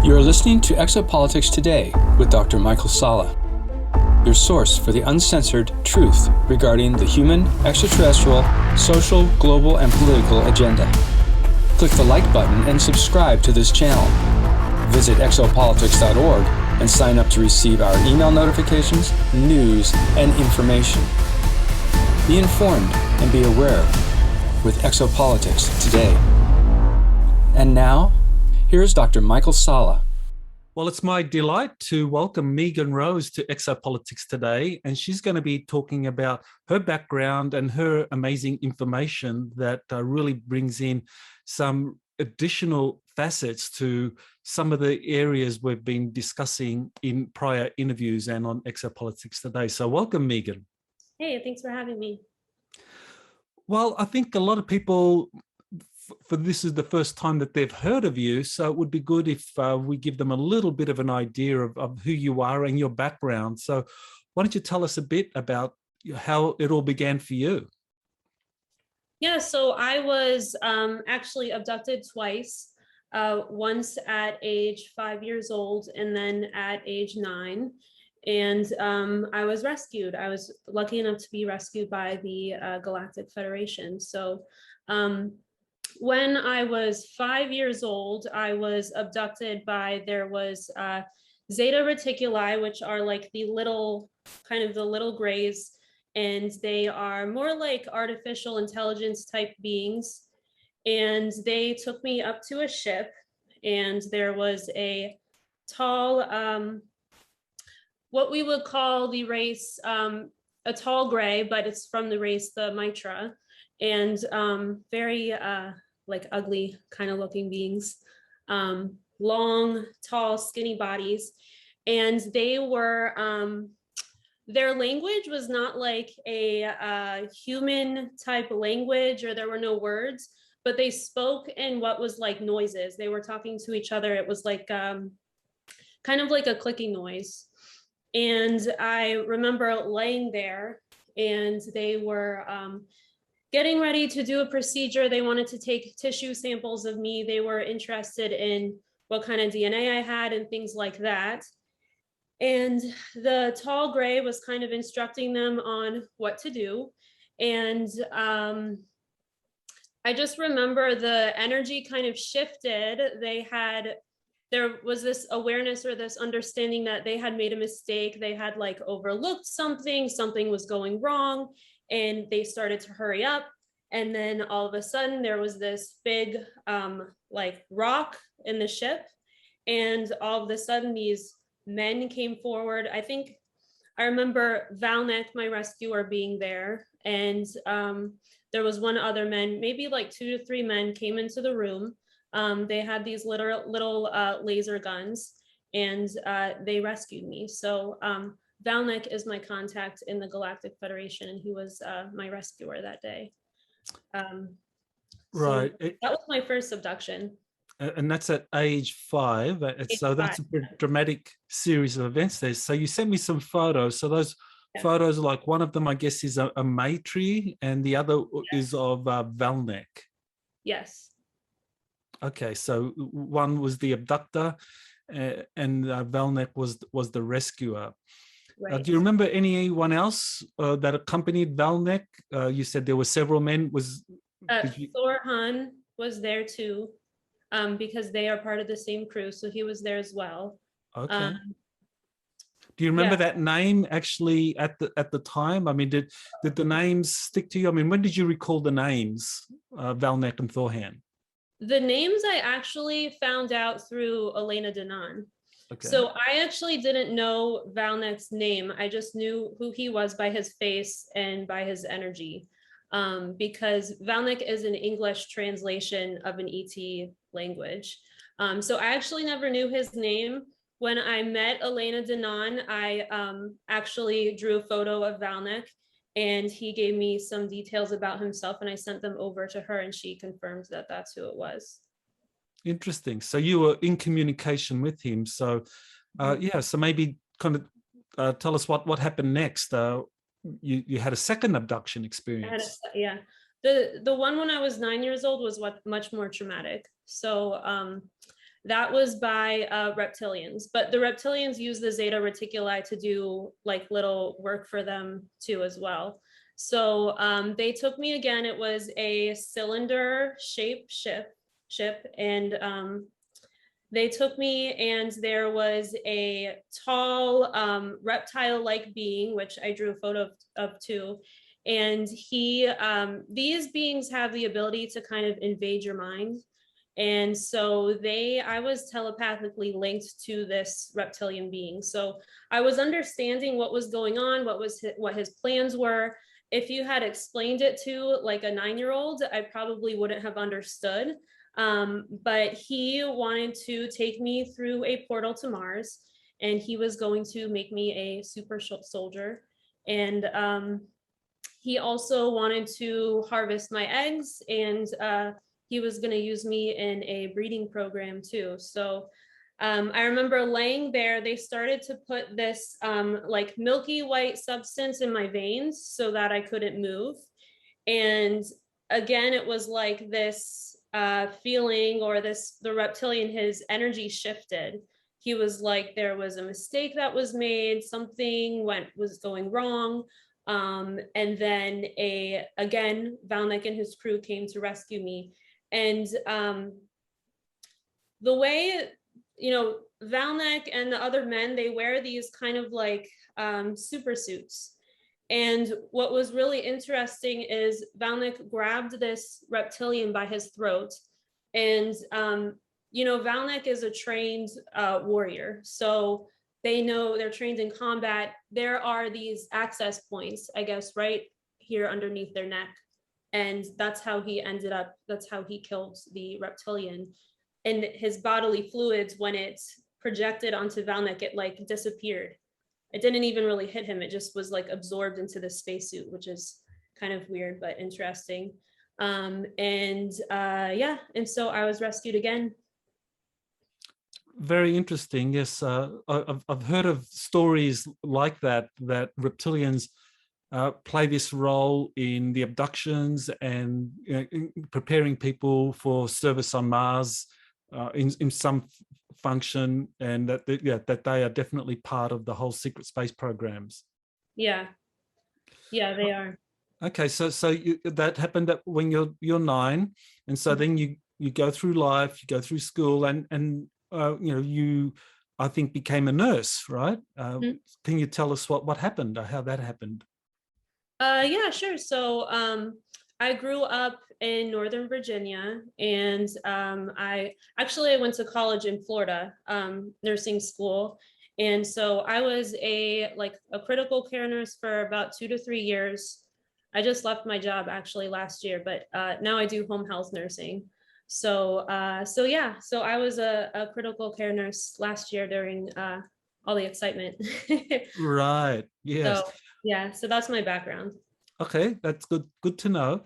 You are listening to Exopolitics Today with Dr. Michael Salla, your source for the uncensored truth regarding the human, extraterrestrial, social, global, and political agenda. Click the like button and subscribe to this channel. Visit exopolitics.org and sign up to receive our email notifications, news, and information. Be informed and be aware with Exopolitics Today. And now, here's Dr. Michael Salla. Well, it's my delight to welcome Megan Rose to Exopolitics Today, and she's going to be talking about her background and her amazing information that really brings in some additional facets to some of the areas we've been discussing in prior interviews and on Exopolitics Today. So welcome, Megan. Hey, thanks for having me. Well, I think a lot of people, for this is the first time that they've heard of you, so it would be good if we give them a little bit of an idea of who you are and your background. So why don't you tell us a bit about how it all began for you? Yeah, so I was actually abducted twice, once at age 5 years old and then at age 9. And I was rescued. I was lucky enough to be rescued by the Galactic Federation. So when I was 5 years old, I was abducted by, there was Zeta Reticuli, which are like the little, kind of the little grays, and they are more like artificial intelligence type beings. And they took me up to a ship, and there was a tall, what we would call the race, a tall gray, but it's from the race, the Mitra, and very like ugly kind of looking beings, long, tall, skinny bodies. And they were, their language was not like a human type language, or there were no words, but they spoke in what was like noises. They were talking to each other. It was like kind of like a clicking noise. And I remember laying there, and they were getting ready to do a procedure. They wanted to take tissue samples of me. They were interested in what kind of DNA I had and things like that. And the tall gray was kind of instructing them on what to do. And I just remember the energy kind of shifted. There was this awareness or this understanding that they had made a mistake. They had like overlooked something was going wrong, and they started to hurry up. And then all of a sudden there was this big like rock in the ship, and all of a sudden these men came forward. I remember Val Nek, my rescuer, being there, and there was one other man, maybe like 2 to 3 men came into the room. They had these little laser guns, and they rescued me. So Val Nek is my contact in the Galactic Federation, and he was my rescuer that day. Right. So that was my first abduction. And that's at age 5. So that's a dramatic series of events there. So you sent me some photos. So those photos, like one of them, I guess, is a matri, and the other is of Val Nek. Yes. Okay, so one was the abductor, and Val Nek was the rescuer. Right. Do you remember anyone else that accompanied Val Nek? You said there were several men. Thor Han was there too, because they are part of the same crew, so he was there as well. Okay. Do you remember that name actually at the time? I mean, did the names stick to you? I mean, when did you recall the names, Val Nek and Thor Han? The names I actually found out through Elena Danaan. Okay. So I actually didn't know Val Nek's name. I just knew who he was by his face and by his energy, because Val Nek is an English translation of an ET language. So I actually never knew his name. When I met Elena Danaan, I actually drew a photo of Val Nek, and he gave me some details about himself, and I sent them over to her, and she confirmed that that's who it was. Interesting. So you were in communication with him. So so maybe kind of tell us what happened next. You had a second abduction experience. The one when I was 9 years old was much more traumatic. So that was by reptilians, but the reptilians use the zeta reticuli to do like little work for them too as well. So they took me again. It was a cylinder shaped ship, and they took me, and there was a tall reptile-like being, which I drew a photo of too. And these beings have the ability to kind of invade your mind. And so I was telepathically linked to this reptilian being. So I was understanding what was going on, what his plans were. If you had explained it to like a 9-year-old, I probably wouldn't have understood. But he wanted to take me through a portal to Mars, and he was going to make me a super soldier. And he also wanted to harvest my eggs, and he was going to use me in a breeding program too. So I remember laying there, they started to put this like milky white substance in my veins so that I couldn't move. And again, it was like this feeling, or the reptilian, his energy shifted. He was like, there was a mistake that was made, something was going wrong. And then again, Val Nek and his crew came to rescue me. And the way, Val Nek and the other men, they wear these kind of like super suits. And what was really interesting is Val Nek grabbed this reptilian by his throat. And, Val Nek is a trained warrior. So they know, they're trained in combat. There are these access points, I guess, right here underneath their neck. And that's how he killed the reptilian. And his bodily fluids, when it projected onto Val Nek, it like disappeared. It didn't even really hit him. It just was like absorbed into the spacesuit, which is kind of weird, but interesting. And so I was rescued again. Very interesting. Yes, I've heard of stories like that reptilians play this role in the abductions and in preparing people for service on Mars in some function, and that they are definitely part of the whole secret space programs. Yeah, they are. Okay, so that happened when you're 9, and so then you go through life, you go through school, and you, I think, became a nurse, right? Can you tell us what happened, or how that happened? Yeah, sure. So I grew up in Northern Virginia, and I went to college in Florida, nursing school. And so I was a critical care nurse for about 2 to 3 years. I just left my job actually last year, but now I do home health nursing. So I was a critical care nurse last year during all the excitement. Right. Yes. So that's my background. Okay, that's good to know,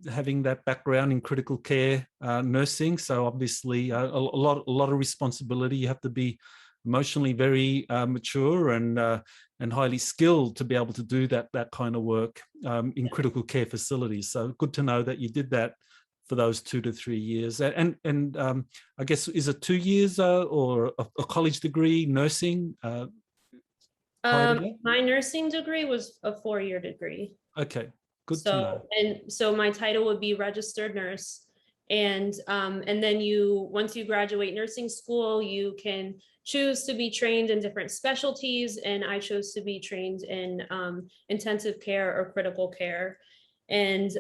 having that background in critical care nursing. So obviously a lot of responsibility. You have to be emotionally very mature and highly skilled to be able to do that kind of work in critical care facilities. So good to know that you did that for those 2 to 3 years. And I guess, is it 2 years or a college degree nursing? My nursing degree was a 4-year degree. Okay, good to know. And so my title would be registered nurse. And then once you graduate nursing school, you can choose to be trained in different specialties. And I chose to be trained in intensive care or critical care. And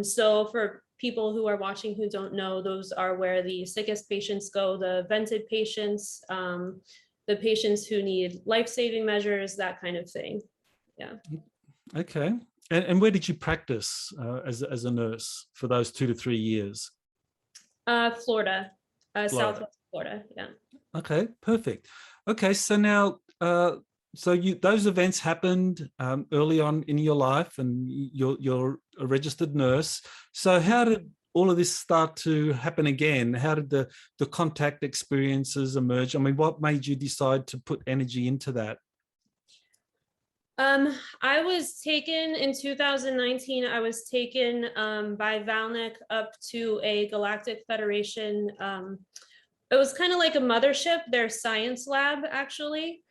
so for people who are watching who don't know, those are where the sickest patients go, the vented patients, the patients who need life-saving measures, that kind of thing. Yeah. Okay. And where did you practice as a nurse for those 2 to 3 years? Florida. Southwest Florida. Yeah. Okay, perfect. Okay, so now, those events happened early on in your life, and you're a registered nurse. So how did all of this start to happen again? How did the contact experiences emerge? I mean, what made you decide to put energy into that? I was taken in 2019. I was taken by Val Nek up to a Galactic Federation. It was kind of like a mothership, their science lab, actually.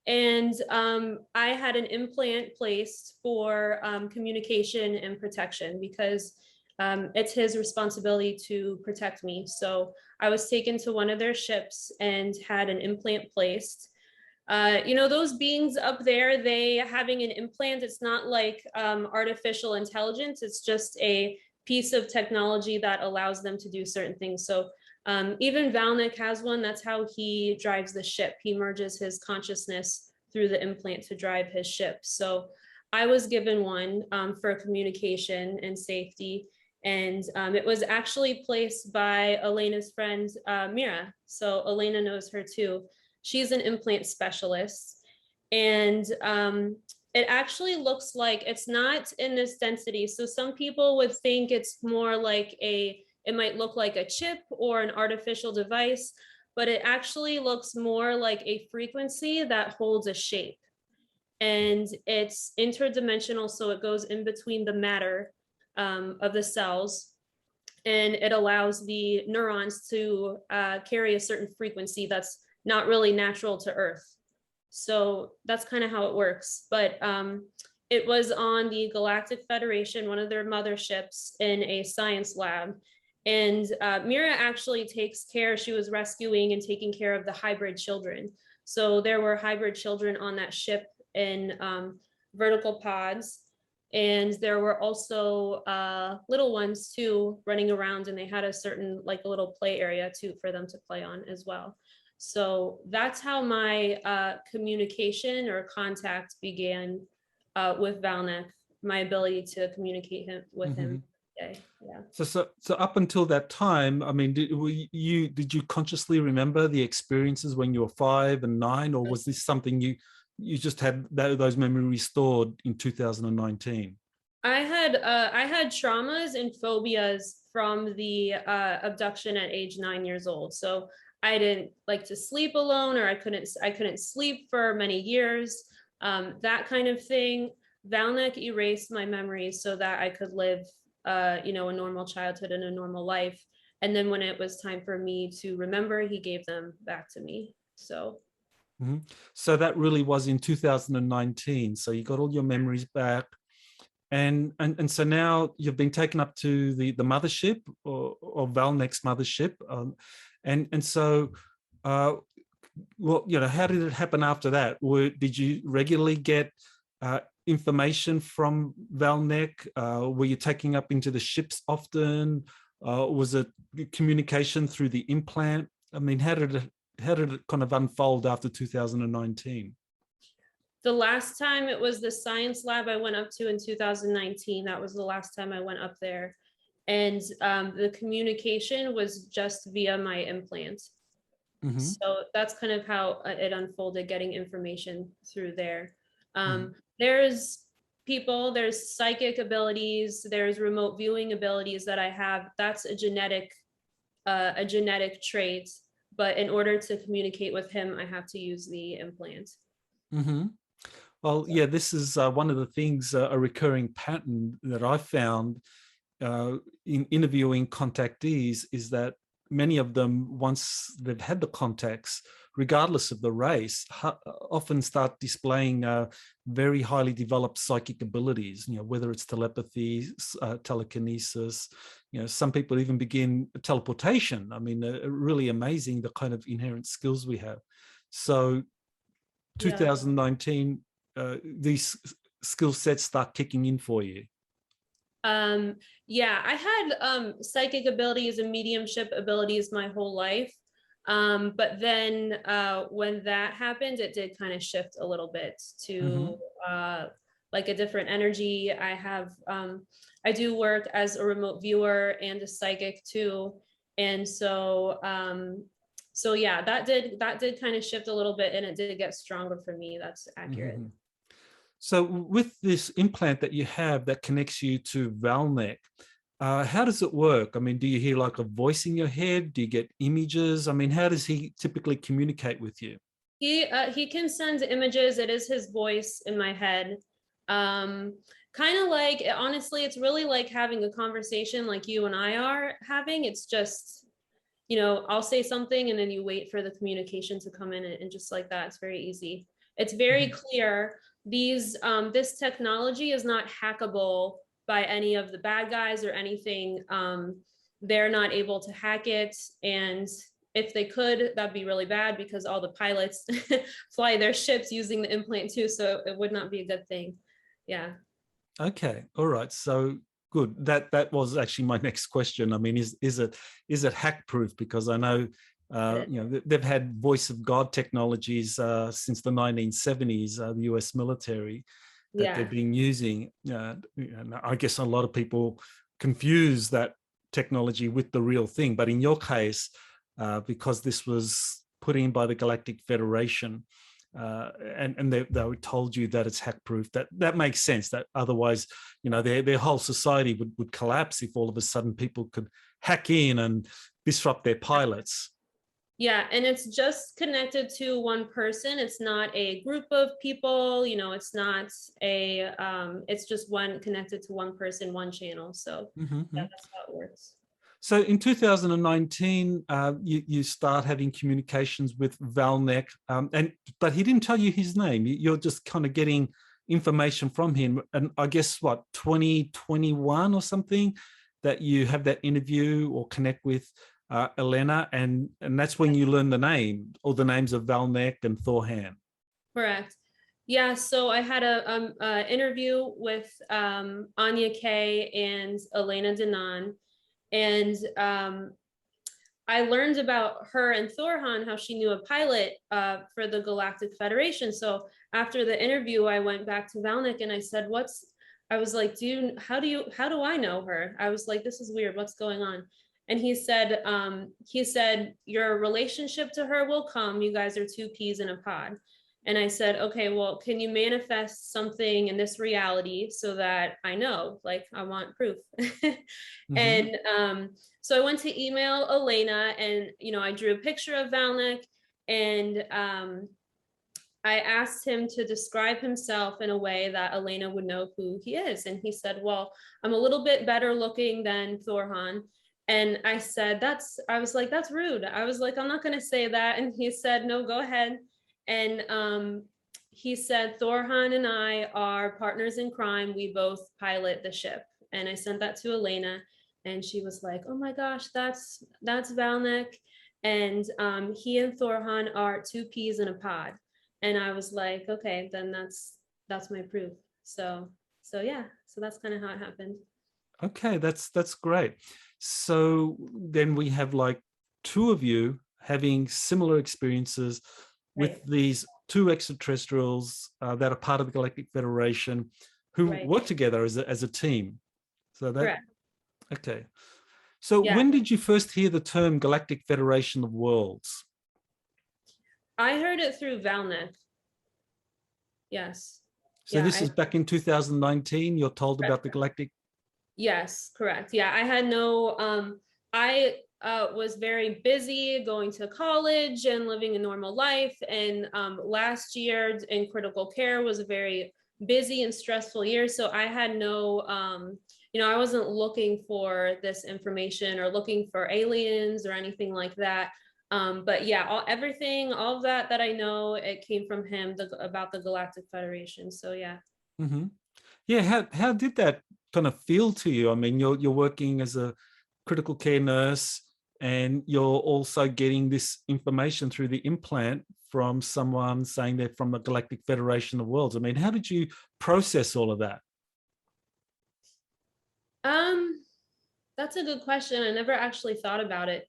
And I had an implant placed for communication and protection because it's his responsibility to protect me. So I was taken to one of their ships and had an implant placed. You know, those beings up there, they having an implant, it's not like artificial intelligence, it's just a piece of technology that allows them to do certain things. So even Val Nek has one. That's how he drives the ship. He merges his consciousness through the implant to drive his ship. So I was given one for communication and safety. And it was actually placed by Elena's friend, Mira. So Elena knows her too. She's an implant specialist. And it actually looks like it's not in this density. So some people would think it's more like it might look like a chip or an artificial device, but it actually looks more like a frequency that holds a shape. And it's interdimensional, so it goes in between the matter of the cells, and it allows the neurons to carry a certain frequency that's not really natural to Earth. So that's kind of how it works. But it was on the Galactic Federation, one of their motherships, in a science lab. And Mira actually takes care, she was rescuing and taking care of the hybrid children. So there were hybrid children on that ship in vertical pods. And there were also little ones too running around, and they had a certain, like a little play area too for them to play on as well. So that's how my communication or contact began with Val Nek, my ability to communicate with him. Yeah. So up until that time, I mean, did you consciously remember the experiences when you were 5 and 9, or was this something you just had those memories stored in 2019? I had traumas and phobias from the abduction at age 9 years old. So I didn't like to sleep alone, or I couldn't sleep for many years. That kind of thing. Val Nek erased my memories so that I could live you know, a normal childhood and a normal life. And then when it was time for me to remember, he gave them back to me. So so that really was in 2019. So you got all your memories back. And so now you've been taken up to the mothership, or Val Nek's mothership. And so well, you know, how did it happen after that? Did you regularly get information from Val Nek? Were you taking up into the ships often? Was it communication through the implant? I mean, how did it kind of unfold after 2019? The last time, it was the science lab I went up to in 2019. That was the last time I went up there. And the communication was just via my implant. So that's kind of how it unfolded, getting information through there. There's psychic abilities, there's remote viewing abilities that I have. That's a genetic trait, but in order to communicate with him, I have to use the implant. Well, yeah, this is one of the things, a recurring pattern that I found in interviewing contactees, is that many of them, once they've had the contacts, regardless of the race, often start displaying very highly developed psychic abilities, you know, whether it's telepathy, telekinesis, you know, some people even begin teleportation. I mean, really amazing, the kind of inherent skills we have. So 2019, these skill sets start kicking in for you. Yeah, I had psychic abilities and mediumship abilities my whole life. But then when that happened, it did kind of shift a little bit to like a different energy. I do work as a remote viewer and a psychic too. And so yeah, that did kind of shift a little bit, and it did get stronger for me. That's accurate. So with this implant that you have that connects you to Val Nek, how does it work? I mean, do you hear like a voice in your head? Do you get images? I mean, how does he typically communicate with you? He can send images. It is his voice in my head. Kind of like, honestly, it's really like having a conversation like you and I are having. It's just, you know, I'll say something and then you wait for the communication to come in, and just like that. It's very easy. It's very clear. This technology is not hackable by any of the bad guys or anything. They're not able to hack it. And if they could, that'd be really bad, because all the pilots fly their ships using the implant too. So it would not be a good thing. Yeah. Okay. All right. So good. That was actually my next question. I mean, is it hack proof? Because I know they've had voice of God technologies since the 1970s, the US military, that they've been using. And I guess a lot of people confuse that technology with the real thing. But in your case, because this was put in by the Galactic Federation, and they told you that it's hack proof, that makes sense. That otherwise, their whole society would collapse if all of a sudden people could hack in and disrupt their pilots. Yeah, and it's just connected to one person. It's not a group of people, it's not it's just connected to one person, one channel. So that's how it works. So in 2019, you start having communications with Val Nek, but he didn't tell you his name. You're just kind of getting information from him. And I guess, 2021 or something, that you have that interview or connect with Elena, and that's when you learn the name, or the names of Val Nek and Thor Han. Correct. Yeah, so I had a interview with Anya Kay and Elena Danaan, and I learned about her and Thor Han, how she knew a pilot for the Galactic Federation. So after the interview, I went back to Val Nek and I said, I was like, how do I know her? I was like, this is weird. What's going on? And he said, your relationship to her will come. You guys are two peas in a pod. And I said, okay, well, can you manifest something in this reality so that I know, like, I want proof. And so I went to email Elena, and, I drew a picture of Val Nek, and I asked him to describe himself in a way that Elena would know who he is. And he said, well, I'm a little bit better looking than Thor Han. And I said, I was like, that's rude. I was like, I'm not going to say that. And he said, no, go ahead. And he said, Thor Han and I are partners in crime. We both pilot the ship. And I sent that to Elena, and she was like, oh my gosh, that's Val Nek. And he and Thor Han are two peas in a pod. And I was like, okay, then that's my proof. So yeah, so that's kind of how it happened. Okay, that's great. So then we have like two of you having similar experiences with these two extraterrestrials that are part of the Galactic Federation, who work together as a team. So that, correct. Okay. So when did you first hear the term Galactic Federation of Worlds? I heard it through Val Nek. Yes. So this is back in 2019, you're told about the Galactic. Yes, correct. Yeah, I had no, I was very busy going to college and living a normal life. And last year in critical care was a very busy and stressful year. So I had no, I wasn't looking for this information or looking for aliens or anything like that. But yeah, all of that I know, it came from him about the Galactic Federation. So yeah. Yeah, how did that kind of feel to you? I mean, you're working as a critical care nurse, and you're also getting this information through the implant from someone saying they're from the Galactic Federation of Worlds. I mean, how did you process all of that? That's a good question. I never actually thought about it.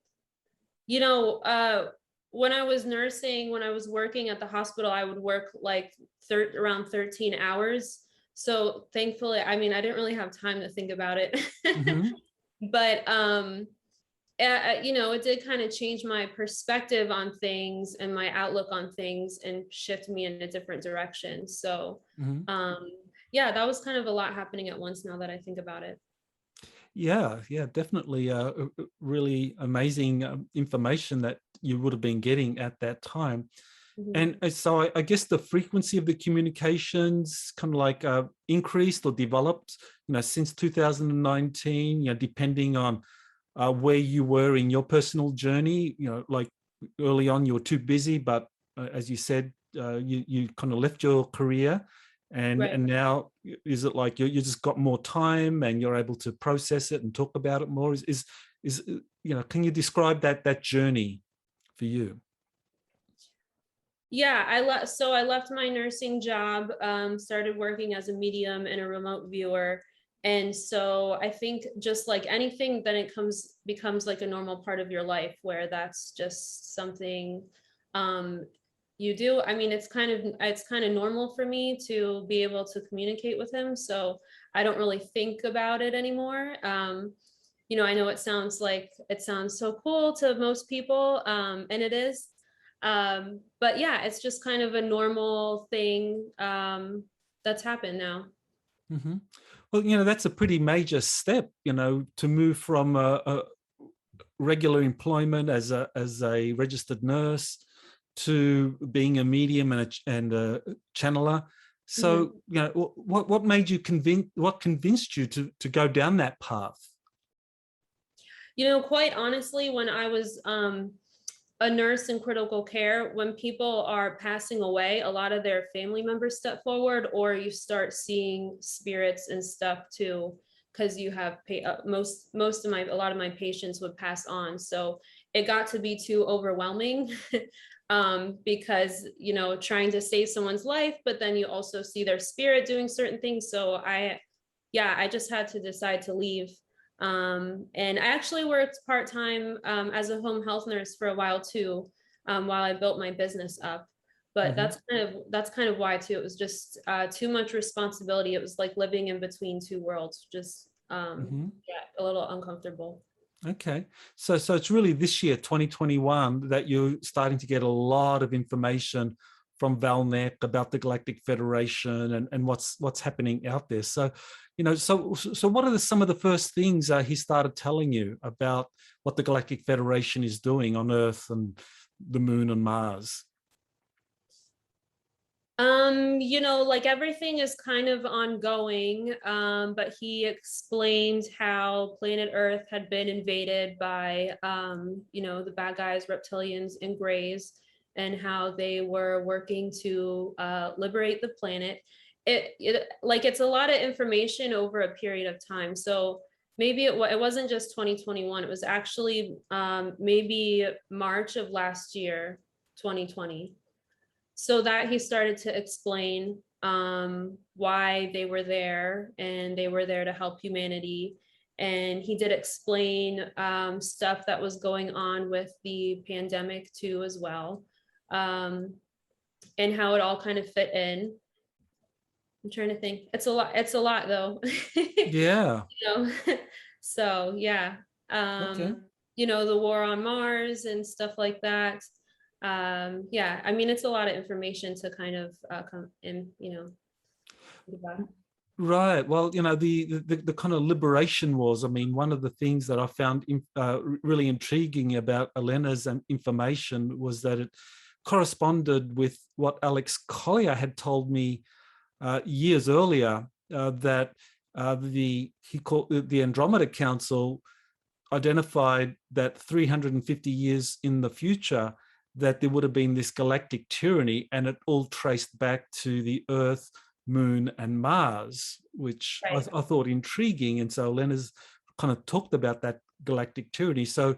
When I was nursing, when I was working at the hospital, I would work like around 13 hours. So thankfully, I mean, I didn't really have time to think about it. But, it did kind of change my perspective on things and my outlook on things and shift me in a different direction. So, that was kind of a lot happening at once now that I think about it. Yeah, definitely really amazing information that you would have been getting at that time. Mhm. And so I guess the frequency of the communications kind of like increased or developed, since 2019, depending on where you were in your personal journey. Like early on you were too busy, but as you said, you kind of left your career, and Right. and now is it like you just got more time and you're able to process it and talk about it more? Is can you describe that journey for you? Yeah, I left my nursing job, started working as a medium and a remote viewer. And so I think just like anything, then it becomes like a normal part of your life where that's just something um you do. I mean, it's kind of normal for me to be able to communicate with him. So I don't really think about it anymore. I know it sounds so cool to most people, and it is. But yeah, it's just kind of a normal thing that's happened now. Hmm. Well, that's a pretty major step, to move from a regular employment as a registered nurse to being a medium and a channeler. Mhm. So, what made you what convinced you to go down that path? Quite honestly, when I was a nurse in critical care, when people are passing away, a lot of their family members step forward, or you start seeing spirits and stuff too, because you have most of a lot of my patients would pass on. So it got to be too overwhelming. Because trying to save someone's life, but then you also see their spirit doing certain things. So I just had to decide to leave. And I actually worked part-time as a home health nurse for a while too, while I built my business up. But Hmm. that's kind of why too. It was just too much responsibility. It was like living in between two worlds, just Hmm. yeah, a little uncomfortable. Okay. So it's really this year, 2021, that you're starting to get a lot of information from Val Nek about the Galactic Federation and what's happening out there. So what are some of the first things he started telling you about what the Galactic Federation is doing on Earth and the Moon and Mars? Like everything is kind of ongoing, but he explained how planet Earth had been invaded by, the bad guys, reptilians, and grays, and how they were working to liberate the planet. It's a lot of information over a period of time. So maybe it wasn't just 2021. It was actually maybe March of last year, 2020, so that he started to explain why they were there, and they were there to help humanity. And he did explain stuff that was going on with the pandemic too as well, um, and how it all kind of fit in. I'm trying to think. It's a lot though. Yeah. know? So yeah, Okay. the war on Mars and stuff like that. Yeah, I mean, it's a lot of information to kind of come in, think about. Right. Well, the kind of liberation wars. I mean, one of the things that I found really intriguing about Elena's information was that it corresponded with what Alex Collier had told me years earlier, that he called the Andromeda Council identified that 350 years in the future that there would have been this galactic tyranny, and it all traced back to the Earth, Moon, and Mars, which Right. I thought intriguing. And so Lena's kind of talked about that galactic tyranny. So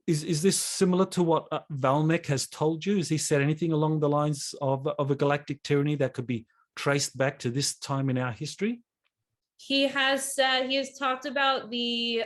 is this similar to what Val Nek has told you? Has he said anything along the lines of a galactic tyranny that could be traced back to this time in our history? He has talked about the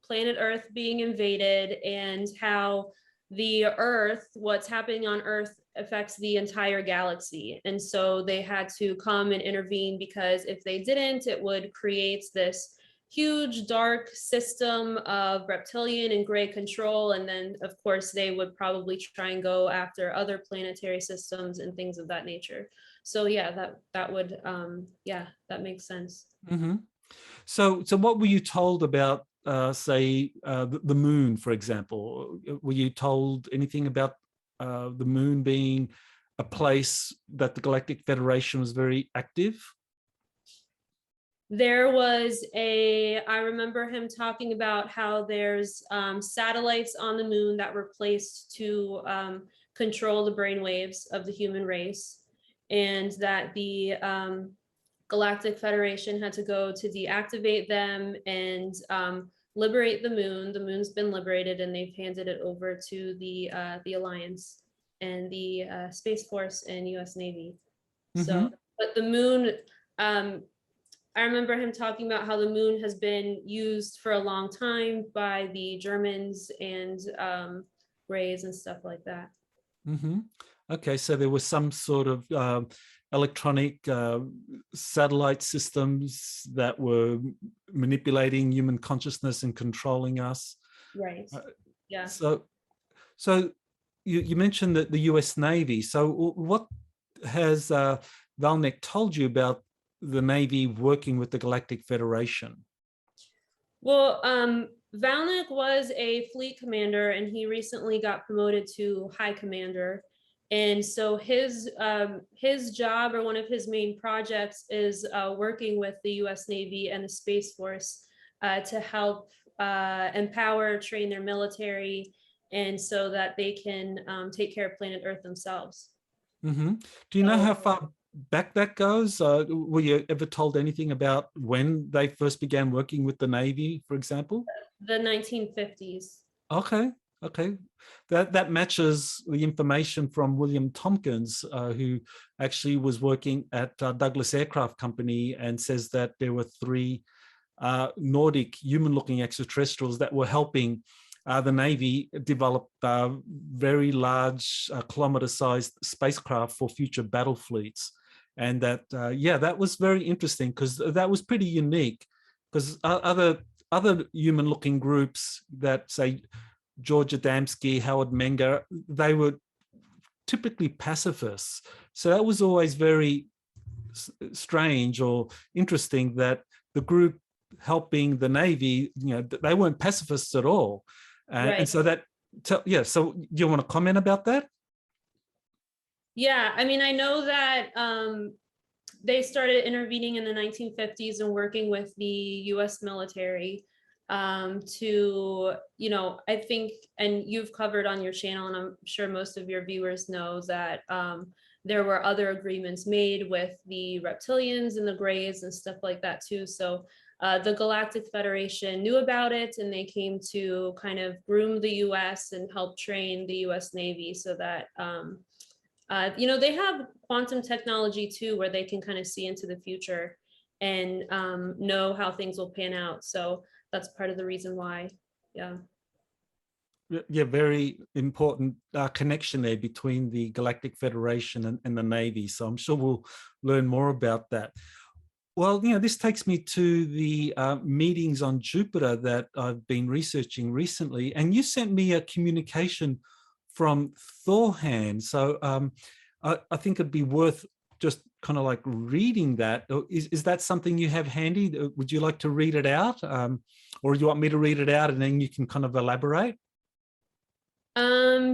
planet Earth being invaded, and how the Earth, what's happening on Earth, affects the entire galaxy. And so they had to come and intervene, because if they didn't, it would create this huge dark system of reptilian and gray control. And then, of course, they would probably try and go after other planetary systems and things of that nature. So yeah, that would yeah, that makes sense. Mm-hmm. So what were you told about, say, the moon, for example? Were you told anything about the moon being a place that the Galactic Federation was very active? There was I remember him talking about how there's satellites on the moon that were placed to control the brain waves of the human race, and that the Galactic Federation had to go to deactivate them and liberate the moon. The moon's been liberated, and they've handed it over to the Alliance and the Space Force and U.S. Navy. So, but the moon, I remember him talking about how the moon has been used for a long time by the Germans and Rays and stuff like that. Okay, so there was some sort of electronic satellite systems that were manipulating human consciousness and controlling us. Right. Yeah. So you mentioned that the U.S. Navy. So what has Val Nek told you about the Navy working with the Galactic Federation? Well, Val Nek was a fleet commander, and he recently got promoted to high commander. And so his job, or one of his main projects, is working with the U.S. Navy and the Space Force to help empower, train their military, and so that they can take care of planet Earth themselves. Do you know how far back that goes? Were you ever told anything about when they first began working with the Navy, for example? The 1950s. Okay. That matches the information from William Tompkins, who actually was working at Douglas Aircraft Company, and says that there were 3 Nordic human-looking extraterrestrials that were helping the Navy develop very large kilometer-sized spacecraft for future battle fleets. And that, that was very interesting, because that was pretty unique, because other human-looking groups that, say, George Adamski, Howard Menger, they were typically pacifists. So that was always very strange or interesting that the group helping the Navy, they weren't pacifists at all. Right. And so that, so do you want to comment about that? Yeah, I mean, I know that they started intervening in the 1950s and working with the US military to, I think, and you've covered on your channel, and I'm sure most of your viewers know that there were other agreements made with the reptilians and the Greys and stuff like that too. So the Galactic Federation knew about it, and they came to kind of groom the US and help train the US Navy so that, they have quantum technology too, where they can kind of see into the future and know how things will pan out. So that's part of the reason why. Yeah, very important connection there between the Galactic Federation and the Navy. So I'm sure we'll learn more about that. Well, this takes me to the meetings on Jupiter that I've been researching recently. And you sent me a communication from Thor Han. So I think it'd be worth just kind of like reading that. Is that something you have handy? Would you like to read it out? Or do you want me to read it out and then you can kind of elaborate?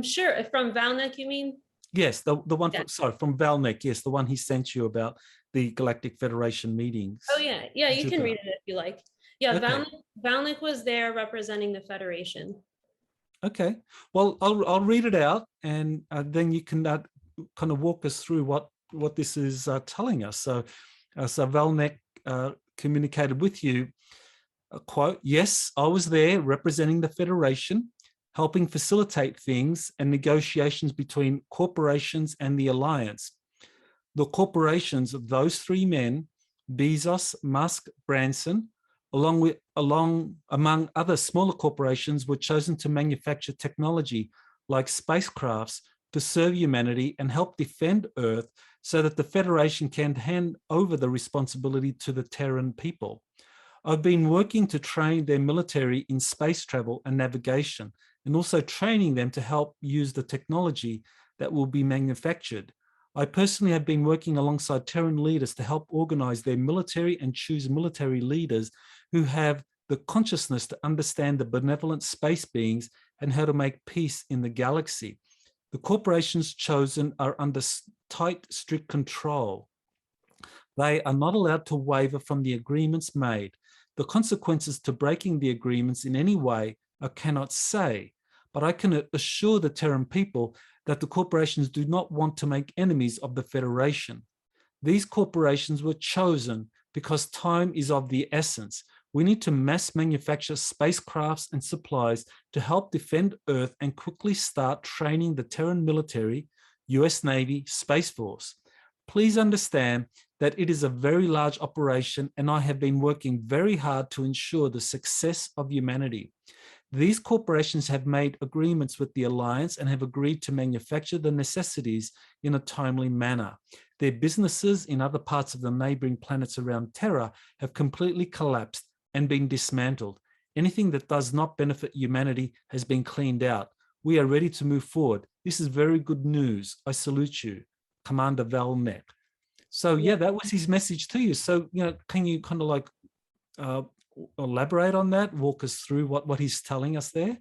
Sure. From Val Nek, you mean? Yes, the one, from Val Nek, yes, the one he sent you about the Galactic Federation meetings. Oh, yeah. Yeah, you can read it if you like. Yeah, okay. Val Nek was there representing the Federation. Okay. Well, I'll read it out, and then you can kind of walk us through what this is telling us. So Val Nek communicated with you, quote, "Yes, I was there representing the Federation, helping facilitate things and negotiations between corporations and the Alliance. The corporations of those 3 men, Bezos, Musk, Branson, among other smaller corporations, were chosen to manufacture technology like spacecrafts to serve humanity and help defend Earth so that the Federation can hand over the responsibility to the Terran people. I've been working to train their military in space travel and navigation, and also training them to help use the technology that will be manufactured. I personally have been working alongside Terran leaders to help organize their military and choose military leaders who have the consciousness to understand the benevolent space beings and how to make peace in the galaxy. The corporations chosen are under tight, strict control. They are not allowed to waver from the agreements made. The consequences to breaking the agreements in any way I cannot say, but I can assure the Terran people that the corporations do not want to make enemies of the Federation. These corporations were chosen because time is of the essence. We need to mass manufacture spacecrafts and supplies to help defend Earth and quickly start training the Terran military, US Navy, Space Force. Please understand that it is a very large operation, and I have been working very hard to ensure the success of humanity. These corporations have made agreements with the Alliance and have agreed to manufacture the necessities in a timely manner. Their businesses in other parts of the neighboring planets around Terra have completely collapsed and been dismantled. Anything that does not benefit humanity has been cleaned out. We are ready to move forward. This is very good news. I salute you, Commander Val Nek. So yeah, that was his message to you. So, can you kind of like elaborate on that, walk us through what he's telling us there?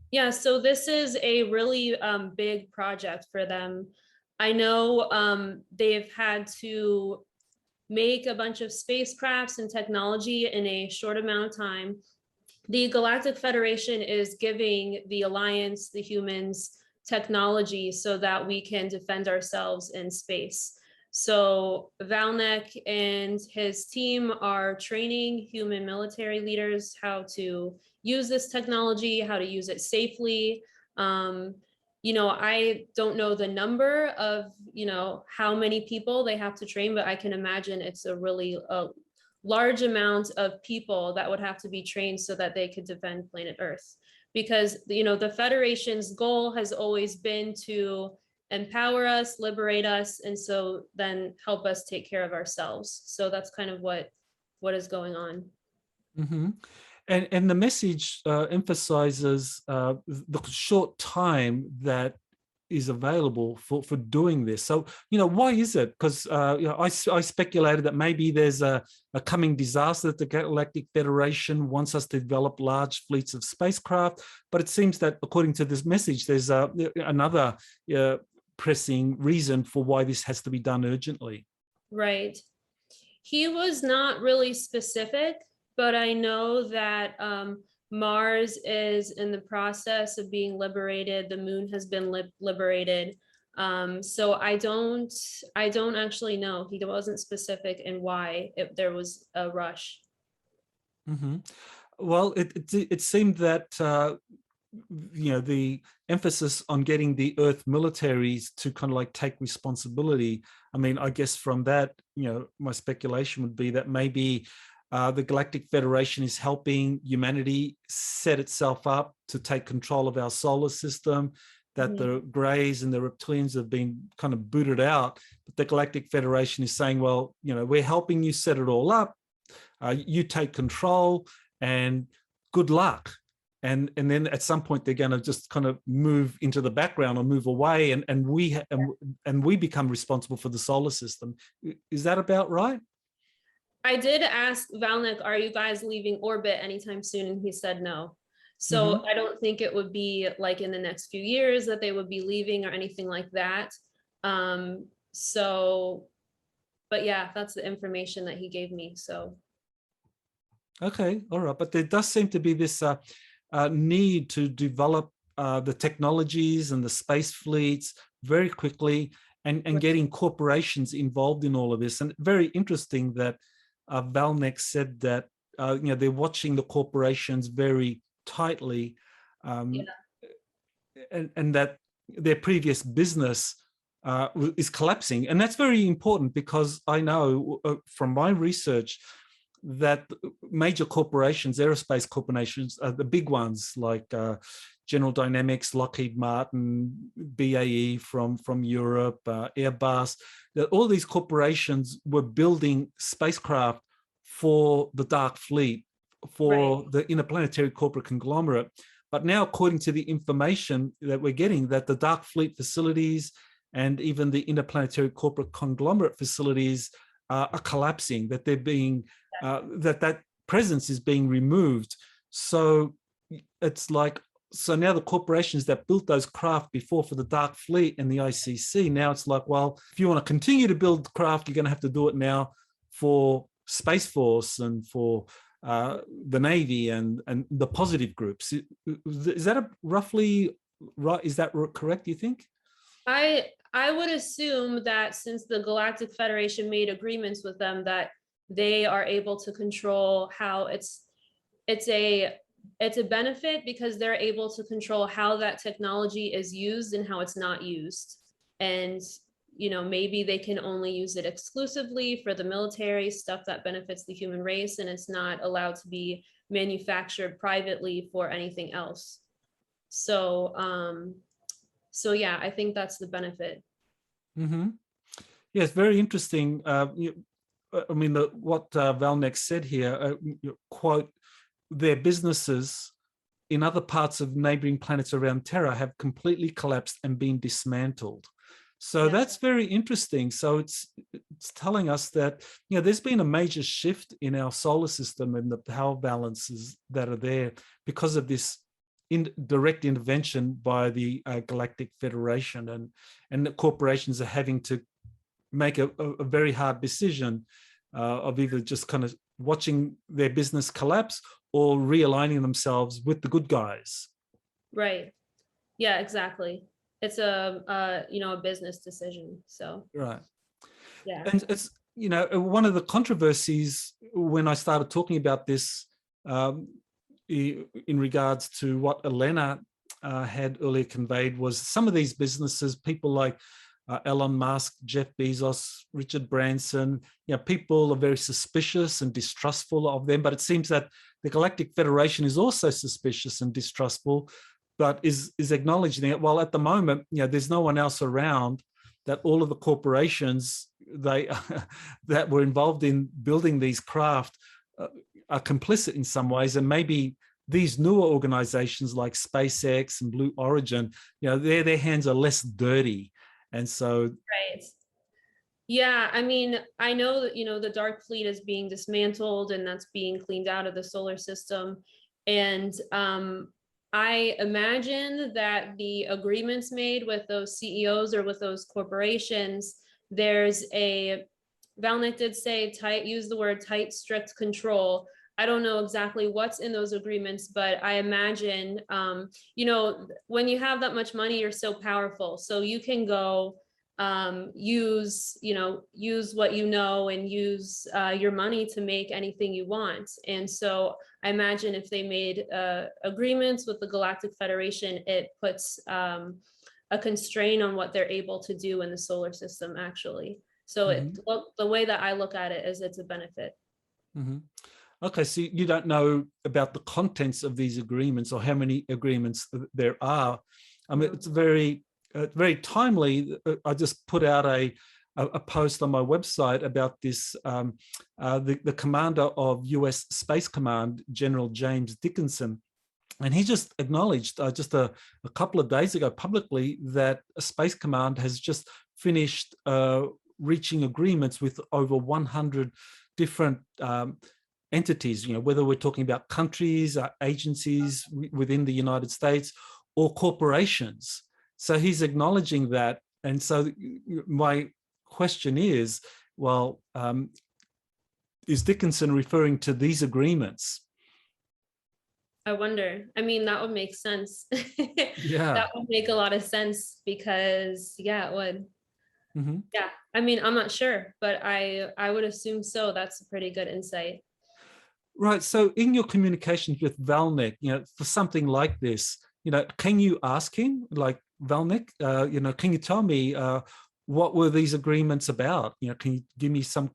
Yeah, so this is a really big project for them. I know they've had to make a bunch of spacecrafts and technology in a short amount of time. The Galactic Federation is giving the Alliance, the humans, technology so that we can defend ourselves in space. So Val Nek and his team are training human military leaders how to use this technology, how to use it safely. I don't know the number of, how many people they have to train, but I can imagine it's a really large amount of people that would have to be trained so that they could defend planet Earth. Because, the Federation's goal has always been to empower us, liberate us, and so then help us take care of ourselves. So that's kind of what is going on. Mm-hmm. And the message emphasizes the short time that is available for doing this. So, why is it? Because, I speculated that maybe there's a coming disaster that the Galactic Federation wants us to develop large fleets of spacecraft. But it seems that according to this message, there's another pressing reason for why this has to be done urgently. Right. He was not really specific, but I know that Mars is in the process of being liberated. The moon has been liberated. So I don't actually know. He wasn't specific in why there was a rush. Mm-hmm. Well, it seemed that the emphasis on getting the Earth militaries to kind of like take responsibility. I mean, I guess from that, my speculation would be that maybe the Galactic Federation is helping humanity set itself up to take control of our solar system, that the Greys and the reptilians have been kind of booted out. But the Galactic Federation is saying, well, we're helping you set it all up. You take control and good luck. And then at some point they're going to just kind of move into the background or move away, and we become responsible for the solar system. Is that about right? I did ask Val Nek, are you guys leaving orbit anytime soon? And he said no. So I don't think it would be like in the next few years that they would be leaving or anything like that. But yeah, that's the information that he gave me. So. Okay, all right. But there does seem to be this need to develop the technologies and the space fleets very quickly, and getting corporations involved in all of this. And very interesting that Val Nek said that they're watching the corporations very tightly, and that their previous business is collapsing. And that's very important, because I know from my research that major corporations, aerospace corporations, the big ones like General Dynamics, Lockheed Martin, BAE from Europe, Airbus, that all these corporations were building spacecraft for the Dark Fleet, for the interplanetary corporate conglomerate. But now, according to the information that we're getting, that the Dark Fleet facilities and even the interplanetary corporate conglomerate facilities are collapsing, that they're being that presence is being removed. So it's like so now the corporations that built those craft before for the Dark Fleet and the ICC, now it's like, well, if you want to continue to build craft, you're going to have to do it now for Space Force and for the Navy and the positive groups. Is that roughly right? Is that correct, you think? I would assume that since the Galactic Federation made agreements with them, that they are able to control how it's a benefit, because they're able to control how that technology is used and how it's not used. And, you know, maybe they can only use it exclusively for the military stuff that benefits the human race, and it's not allowed to be manufactured privately for anything else. So, so yeah, I think that's the benefit. Mm-hmm. Yeah, it's very interesting. I mean, what Val Nek said here, quote, their businesses in other parts of neighboring planets around Terra have completely collapsed and been dismantled. So Yeah. that's very interesting. So it's telling us that, you know, there's been a major shift in our solar system and the power balances that are there because of this direct intervention by the Galactic Federation, and the corporations are having to make a very hard decision of either just kind of watching their business collapse or realigning themselves with the good guys. Right. Yeah, exactly. It's a you know, a business decision. So Right. yeah. And it's, you know, one of the controversies when I started talking about this in regards to what Elena had earlier conveyed was some of these businesses, people like Elon Musk, Jeff Bezos, Richard Branson, you know, people are very suspicious and distrustful of them, but it seems that the Galactic Federation is also suspicious and distrustful, but is acknowledging it. Well, at the moment, you know, there's no one else around, that all of the corporations that were involved in building these craft are complicit in some ways, and maybe these newer organizations like SpaceX and Blue Origin, you know, their hands are less dirty. And so, right. Yeah, I mean, I know that, you know, the Dark Fleet is being dismantled and that's being cleaned out of the solar system. And I imagine that the agreements made with those CEOs or with those corporations, there's a, Val Nek did say use the word tight, strict control. I don't know exactly what's in those agreements, but I imagine, you know, when you have that much money, you're so powerful. So you can go use what you know and use your money to make anything you want. And so I imagine if they made agreements with the Galactic Federation, it puts a constraint on what they're able to do in the solar system, actually. So the way that I look at it is it's a benefit. Mm-hmm. Okay, so you don't know about the contents of these agreements or how many agreements there are. I mean, it's very timely. I just put out a post on my website about this. The commander of US Space Command, General James Dickinson, and he just acknowledged just a couple of days ago publicly that Space Command has just finished reaching agreements with over 100 different entities, you know, whether we're talking about countries, agencies within the United States, or corporations. So he's acknowledging that. And so my question is, well, is Dickinson referring to these agreements? I wonder. I mean, that would make sense. Yeah. That would make a lot of sense because, yeah, it would. Mm-hmm. Yeah. I mean, I'm not sure, but I would assume so. That's a pretty good insight. Right. So in your communications with Val Nek, you know, for something like this, you know, can you ask him, like, Val Nek, you know, can you tell me what were these agreements about? You know, can you give me some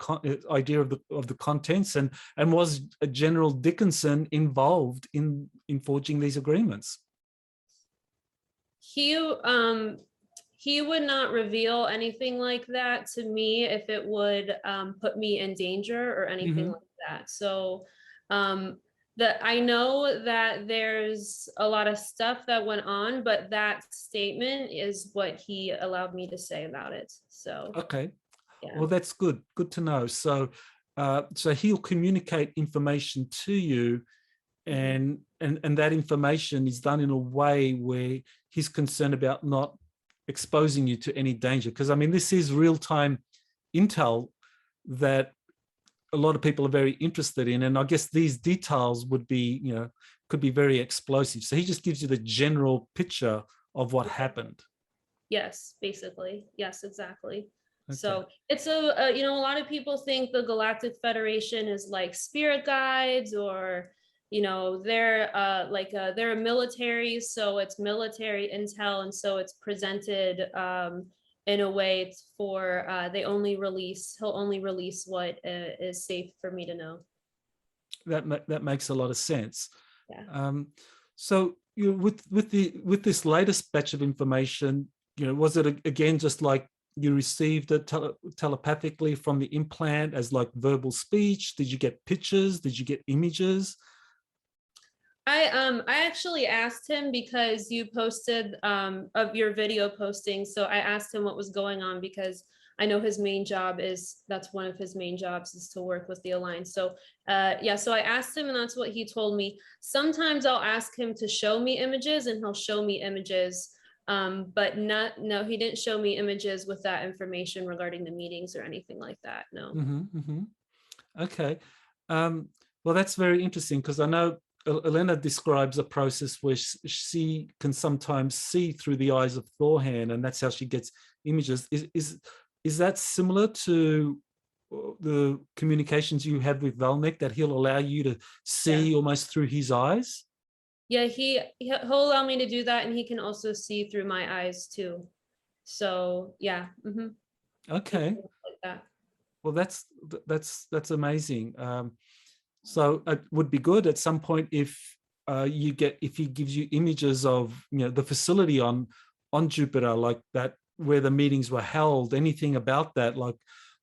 idea of the contents, and was General Dickinson involved in forging these agreements? He would not reveal anything like that to me if it would put me in danger or anything like that. So I know that there's a lot of stuff that went on, but that statement is what he allowed me to say about it. So okay, yeah. Well, that's good to know. So so he'll communicate information to you, and and that information is done in a way where he's concerned about not exposing you to any danger. Because I mean, this is real-time intel that a lot of people are very interested in, and I guess these details would be, you know, could be very explosive. So he just gives you the general picture of what happened. Yes, basically. Yes, exactly. Okay. So it's you know, a lot of people think the Galactic Federation is like spirit guides, or, you know, they're they're a military, so it's military intel, and so it's presented in a way for he'll only release what is safe for me to know. That makes a lot of sense. Yeah. So you with this latest batch of information, you know, was it again just like you received it telepathically from the implant as like verbal speech? Did you get pictures? Did you get images? I actually asked him, because you posted of your video posting, so I asked him what was going on, because I know his main job that's one of his main jobs is to work with the Alliance. So yeah, so I asked him, and that's what he told me. Sometimes I'll ask him to show me images, and he'll show me images, but no, he didn't show me images with that information regarding the meetings or anything like that. No. Okay. Well, that's very interesting, because I know Elena describes a process where she can sometimes see through the eyes of Thor Han, and that's how she gets images. Is that similar to the communications you have with Val Nek, that he'll allow you to see almost through his eyes? Yeah, he'll allow me to do that, and he can also see through my eyes too. So yeah. Okay. Like that. Well, that's amazing. So it would be good at some point if he gives you images of, you know, the facility on Jupiter, like that, where the meetings were held, anything about that, like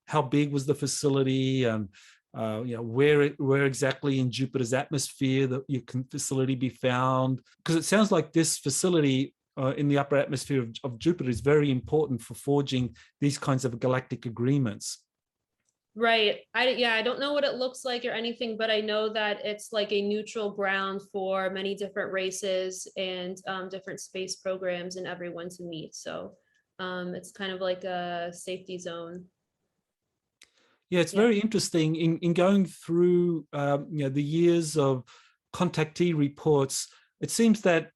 how big was the facility, and you know, where exactly in Jupiter's atmosphere that your facility be found, because it sounds like this facility in the upper atmosphere of Jupiter is very important for forging these kinds of galactic agreements. Right. I don't know what it looks like or anything, but I know that it's like a neutral ground for many different races and different space programs and everyone to meet. So it's kind of like a safety zone. Yeah, it's very interesting in going through you know, the years of contactee reports. It seems that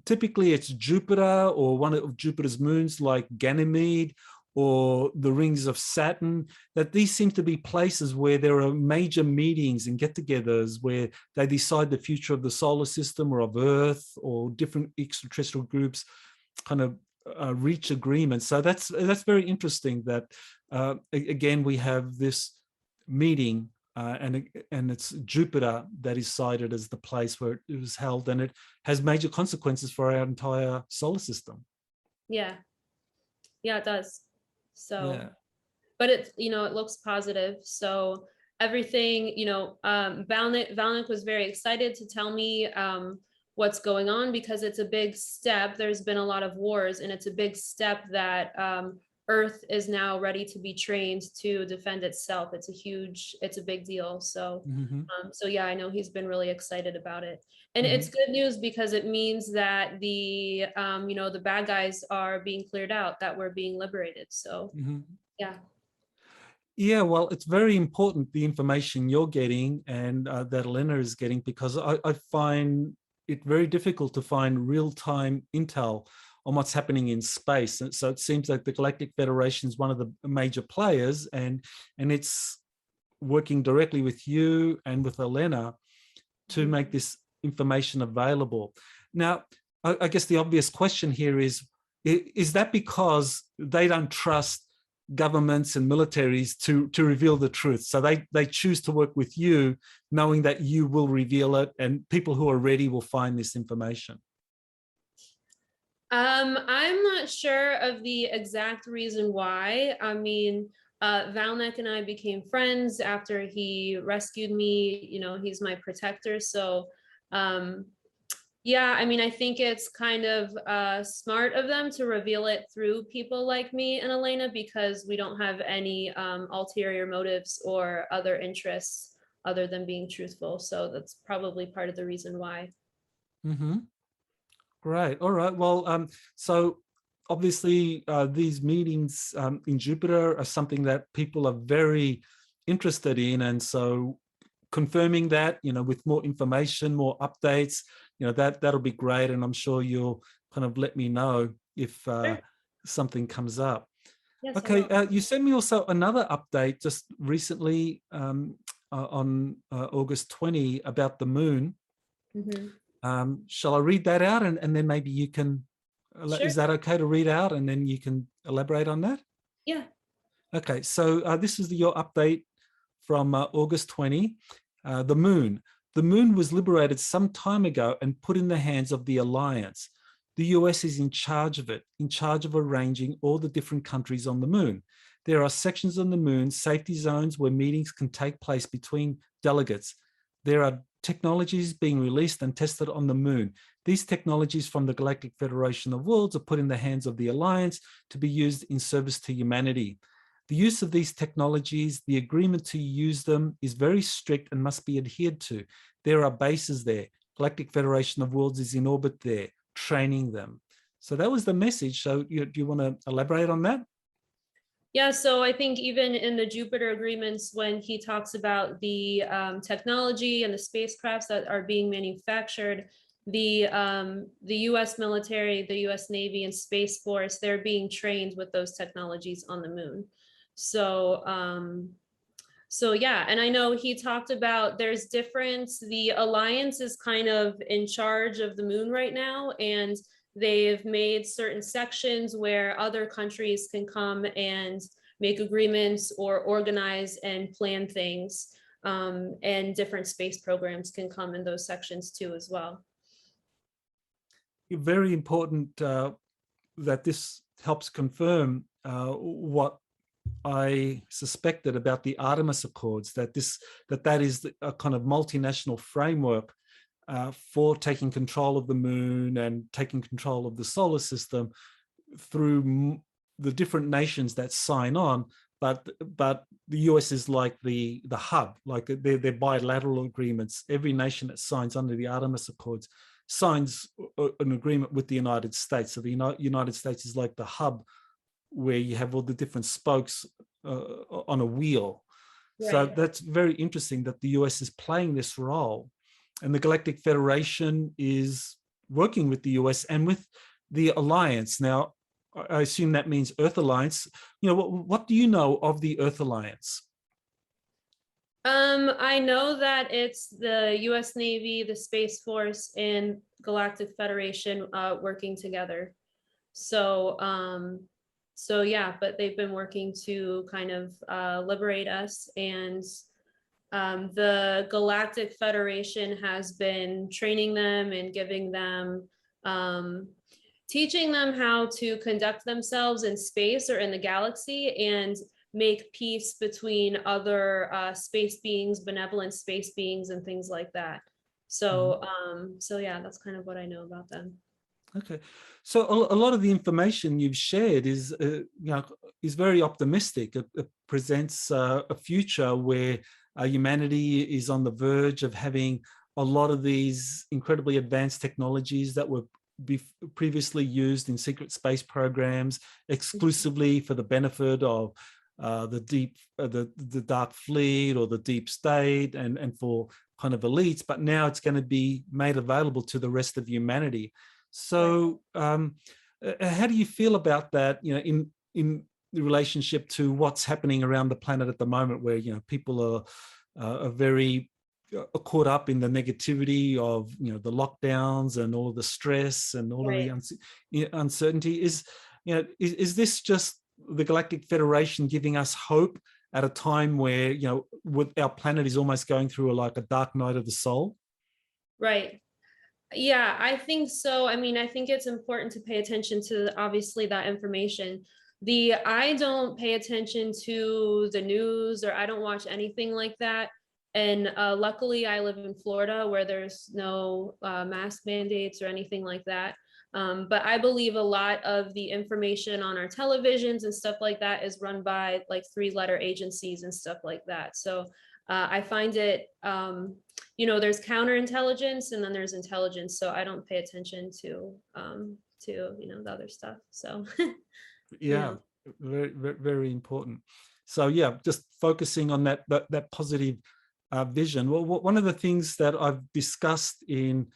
typically it's Jupiter or one of Jupiter's moons like Ganymede or the rings of Saturn, that these seem to be places where there are major meetings and get-togethers where they decide the future of the solar system or of Earth, or different extraterrestrial groups kind of reach agreement. So that's very interesting that again we have this meeting and it's Jupiter that is cited as the place where it was held, and it has major consequences for our entire solar system. Yeah, it does. So yeah. But it's, you know, it looks positive. So everything, you know, Val Nek was very excited to tell me what's going on, because it's a big step. There's been a lot of wars, and it's a big step that Earth is now ready to be trained to defend itself. It's a big deal. So so yeah, I know he's been really excited about it, and it's good news, because it means that the you know, the bad guys are being cleared out, that we're being liberated. So yeah. Yeah, well, it's very important, the information you're getting and that Elena is getting, because I find it very difficult to find real-time intel on what's happening in space. And so it seems like the Galactic Federation is one of the major players, and it's working directly with you and with Elena to make this information available. Now, I guess the obvious question here is that because they don't trust governments and militaries to reveal the truth, so they choose to work with you, knowing that you will reveal it, and people who are ready will find this information? I'm not sure of the exact reason why. I mean, Val Nek and I became friends after he rescued me. You know, he's my protector. So yeah, I mean, I think it's kind of smart of them to reveal it through people like me and Elena, because we don't have any ulterior motives or other interests other than being truthful. So that's probably part of the reason why. Mm-hmm. Great. All right. Well, so obviously these meetings in Jupiter are something that people are very interested in, and so confirming that, with more information, more updates, that'll be great, and I'm sure you'll kind of let me know if Sure. something comes up. Yes, I Okay, will. you sent me also another update just recently on August 20 about the moon. Mhm. Shall I read that out, and then maybe you can, Sure. is that okay to read out, and then you can elaborate on that? Yeah. Okay, so this is your update from August 20. The moon. The moon was liberated some time ago and put in the hands of the Alliance. The US is in charge of it, in charge of arranging all the different countries on the moon. There are sections on the moon, safety zones where meetings can take place between delegates. There are technologies being released and tested on the moon. These technologies from the Galactic Federation of Worlds are put in the hands of the Alliance to be used in service to humanity. The use of these technologies, the agreement to use them is very strict and must be adhered to. There are bases there. Galactic Federation of Worlds is in orbit there, training them. So that was the message. So do you want to elaborate on that? Yeah, so I think even in the Jupiter agreements, when he talks about the technology and the spacecrafts that are being manufactured, the U.S. military, the U.S. Navy, and Space Force, they're being trained with those technologies on the moon. So, so yeah, and I know he talked about there's difference. The Alliance is kind of in charge of the moon right now, and they've made certain sections where other countries can come and make agreements or organize and plan things. And different space programs can come in those sections too as well. Very important that this helps confirm what I suspected about the Artemis Accords, that that is a kind of multinational framework for taking control of the moon and taking control of the solar system through the different nations that sign on. But the US is like the hub, like they're bilateral agreements. Every nation that signs under the Artemis Accords signs an agreement with the United States. So the United States is like the hub where you have all the different spokes on a wheel. Right. So that's very interesting that the US is playing this role. And the Galactic Federation is working with the US and with the Alliance. Now, I assume that means Earth Alliance. What do you know of the Earth Alliance? I know that it's the US Navy, the Space Force, and Galactic Federation working together. So, so yeah, but they've been working to kind of liberate us, and the Galactic Federation has been training them and giving them, teaching them how to conduct themselves in space or in the galaxy and make peace between other space beings, benevolent space beings, and things like that. So, so yeah, that's kind of what I know about them. Okay, so a lot of the information you've shared is, is very optimistic. It presents a future where humanity is on the verge of having a lot of these incredibly advanced technologies that were previously used in secret space programs exclusively for the benefit of the dark fleet or the deep state and for kind of elites, but now it's going to be made available to the rest of humanity. So how do you feel about that, in relationship to what's happening around the planet at the moment, where, people are very caught up in the negativity of, the lockdowns and all of the stress and all of the uncertainty? Is this just the Galactic Federation giving us hope at a time where, with our planet is almost going through like a dark night of the soul? Right. Yeah, I think so. I mean, I think it's important to pay attention to obviously that information. I don't pay attention to the news, or I don't watch anything like that. And luckily I live in Florida where there's no mask mandates or anything like that. But I believe a lot of the information on our televisions and stuff like that is run by like 3-letter agencies and stuff like that. So I find it, you know, there's counterintelligence and then there's intelligence. So I don't pay attention to you know, the other stuff. So Yeah, very, very, very important. So yeah, just focusing on that positive vision. Well, one of the things that I've discussed in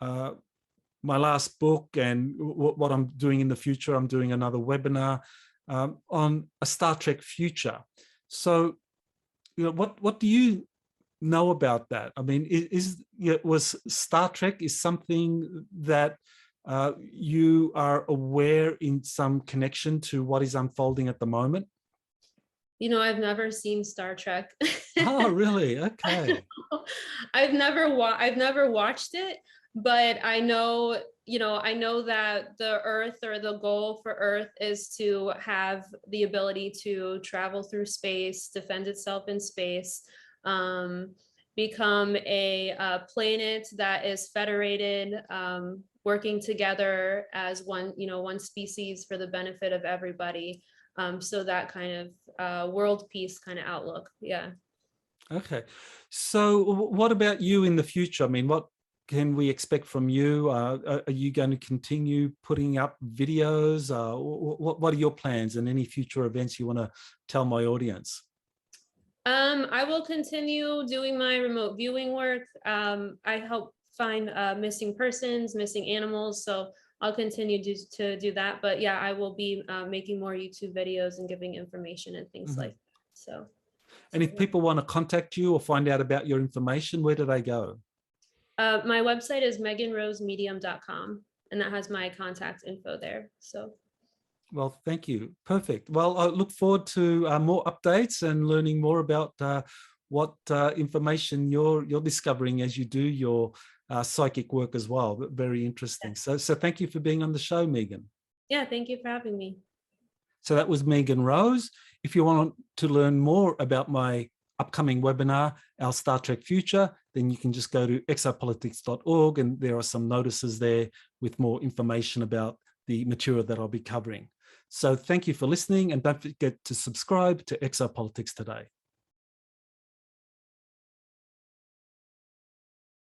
my last book and what I'm doing in the future, I'm doing another webinar on a Star Trek future. So, you know, what do you know about that? I mean, was Star Trek is something that you are aware in some connection to what is unfolding at the moment? you know, I've never seen Star Trek. Oh, really? Okay. I've never watched it, but I know, you know, I know that the Earth, or the goal for Earth, is to have the ability to travel through space, defend itself in space, become a planet that is federated, working together as one, you know, one species for the benefit of everybody. So that kind of world peace kind of outlook. Yeah. Okay. So what about you in the future? I mean, what can we expect from you? Are you going to continue putting up videos? What are your plans and any future events you want to tell my audience? I will continue doing my remote viewing work. I help find missing persons, missing animals. So I'll continue to do that. But yeah, I will be making more YouTube videos and giving information and things like that. So. And if people want to contact you or find out about your information, where do they go? My website is meganrosemedium.com, and that has my contact info there. So. Well, thank you. Perfect. Well, I look forward to more updates and learning more about what information you're discovering as you do your psychic work as well. Very interesting. So thank you for being on the show, Megan. Yeah, thank you for having me. So that was Megan Rose. If you want to learn more about my upcoming webinar, Our Star Trek Future, then you can just go to exopolitics.org, and there are some notices there with more information about the material that I'll be covering. So thank you for listening, and don't forget to subscribe to Exopolitics Today.